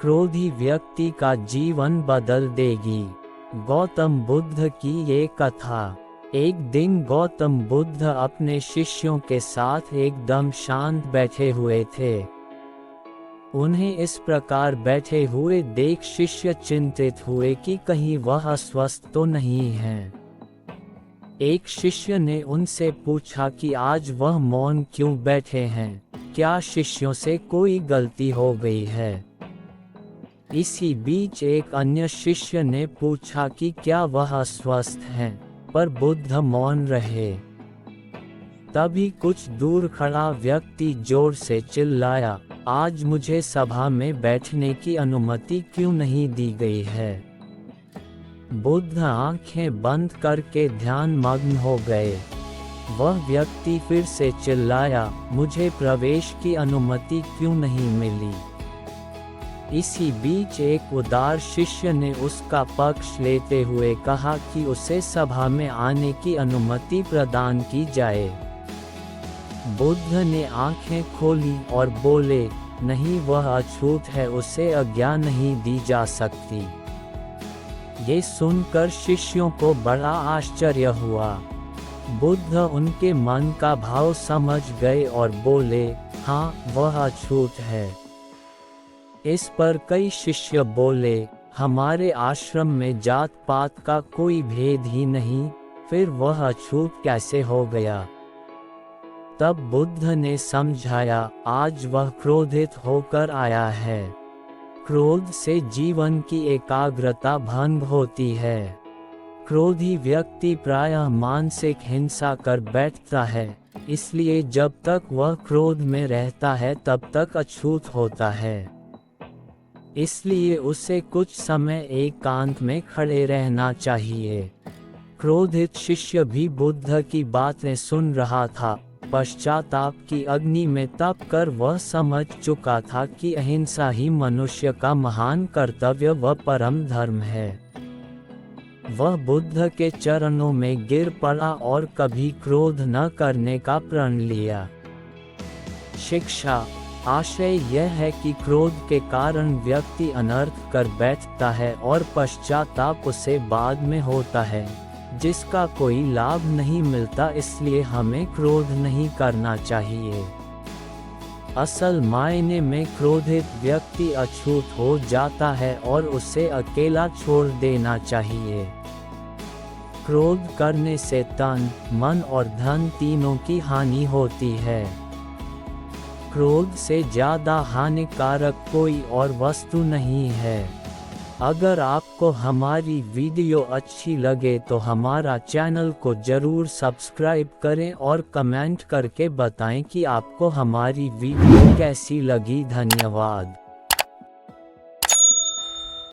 क्रोधी व्यक्ति का जीवन बदल देगी। गौतम बुद्ध की ये कथा। एक दिन गौतम बुद्ध अपने शिष्यों के साथ एकदम शांत बैठे हुए थे। उन्हें इस प्रकार बैठे हुए देख शिष्य चिंतित हुए कि कहीं वह अस्वस्थ तो नहीं हैं। एक शिष्य ने उनसे पूछा कि आज वह मौन क्यों बैठे हैं, क्या शिष्यों से कोई गलती हो गई है। इसी बीच एक अन्य शिष्य ने पूछा कि क्या वह अस्वस्थ हैं, पर बुद्ध मौन रहे। तभी कुछ दूर खड़ा व्यक्ति जोर से चिल्लाया, आज मुझे सभा में बैठने की अनुमति क्यों नहीं दी गई है। बुद्ध आंखें बंद करके ध्यान मग्न हो गए। वह व्यक्ति फिर से चिल्लाया, मुझे प्रवेश की अनुमति क्यों नहीं मिली। इसी बीच एक उदार शिष्य ने उसका पक्ष लेते हुए कहा कि उसे सभा में आने की अनुमति प्रदान की जाए। बुद्ध ने आंखें खोली और बोले, नहीं, वह अछूत है, उसे आज्ञा नहीं दी जा सकती। ये सुनकर शिष्यों को बड़ा आश्चर्य हुआ। बुद्ध उनके मन का भाव समझ गए और बोले, हाँ, वह अछूत है। इस पर कई शिष्य बोले, हमारे आश्रम में जात पात का कोई भेद ही नहीं, फिर वह अछूत कैसे हो गया। तब बुद्ध ने समझाया, आज वह क्रोधित होकर आया है। क्रोध से जीवन की एकाग्रता भंग होती है। क्रोधी व्यक्ति प्रायः मानसिक हिंसा कर बैठता है, इसलिए जब तक वह क्रोध में रहता है तब तक अछूत होता है। इसलिए उसे कुछ समय एकांत में खड़े रहना चाहिए। क्रोधित शिष्य भी बुद्ध की बातें सुन रहा था। पश्चाताप की अग्नि में तप कर वह समझ चुका था कि अहिंसा ही मनुष्य का महान कर्तव्य व परम धर्म है। वह बुद्ध के चरणों में गिर पड़ा और कभी क्रोध न करने का प्रण लिया। शिक्षा। आशय यह है कि क्रोध के कारण व्यक्ति अनर्थ कर बैठता है और पश्चाताप उसे बाद में होता है, जिसका कोई लाभ नहीं मिलता। इसलिए हमें क्रोध नहीं करना चाहिए। असल मायने में क्रोधित व्यक्ति अछूत हो जाता है और उसे अकेला छोड़ देना चाहिए। क्रोध करने से तन, मन और धन तीनों की हानि होती है। क्रोध से ज़्यादा हानिकारक कोई और वस्तु नहीं है। अगर आपको हमारी वीडियो अच्छी लगे तो हमारा चैनल को जरूर सब्सक्राइब करें और कमेंट करके बताएं कि आपको हमारी वीडियो कैसी लगी। धन्यवाद।